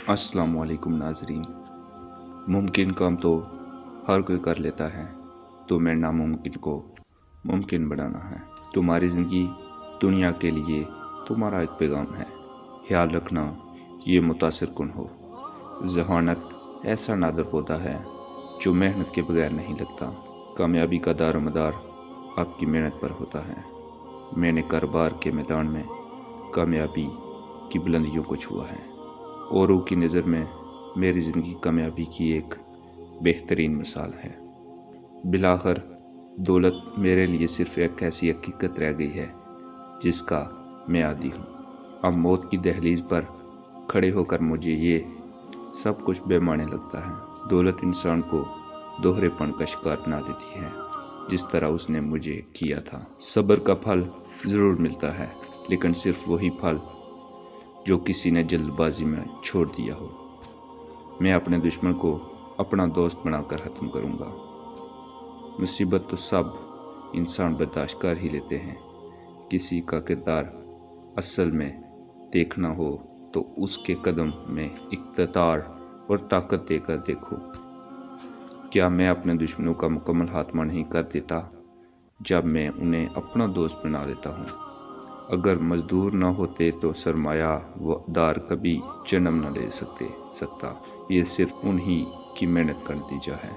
السلام علیکم ناظرین۔ ممکن کام تو ہر کوئی کر لیتا ہے، تو میں ناممکن کو ممکن بنانا ہے۔ تمہاری زندگی دنیا کے لیے تمہارا ایک پیغام ہے، خیال رکھنا یہ متاثر کن ہو۔ ذہانت ایسا نادر پودا ہے جو محنت کے بغیر نہیں لگتا۔ کامیابی کا دار و مدار آپ کی محنت پر ہوتا ہے۔ میں نے کاروبار کے میدان میں کامیابی کی بلندیوں کو چھوا ہے۔ اوروں کی نظر میں میری زندگی کامیابی کی ایک بہترین مثال ہے۔ بالآخر دولت میرے لیے صرف ایک ایسی حقیقت رہ گئی ہے جس کا میں عادی ہوں۔ اب موت کی دہلیز پر کھڑے ہو کر مجھے یہ سب کچھ بے معنی لگتا ہے۔ دولت انسان کو دوہرے پن کا شکار بنا دیتی ہے، جس طرح اس نے مجھے کیا تھا۔ صبر کا پھل ضرور ملتا ہے، لیکن صرف وہی پھل جو کسی نے جلد بازی میں چھوڑ دیا ہو۔ میں اپنے دشمن کو اپنا دوست بنا کر ختم کروں گا۔ مصیبت تو سب انسان برداشت کر ہی لیتے ہیں۔ کسی کا کردار اصل میں دیکھنا ہو تو اس کے قدم میں اقتدار اور طاقت دے کر دیکھو۔ کیا میں اپنے دشمنوں کا مکمل خاتمہ نہیں کر دیتا جب میں انہیں اپنا دوست بنا لیتا ہوں؟ اگر مزدور نہ ہوتے تو سرمایہ دار کبھی جنم نہ لے سکتا۔ یہ صرف انہی کی محنت کا نتیجہ ہے۔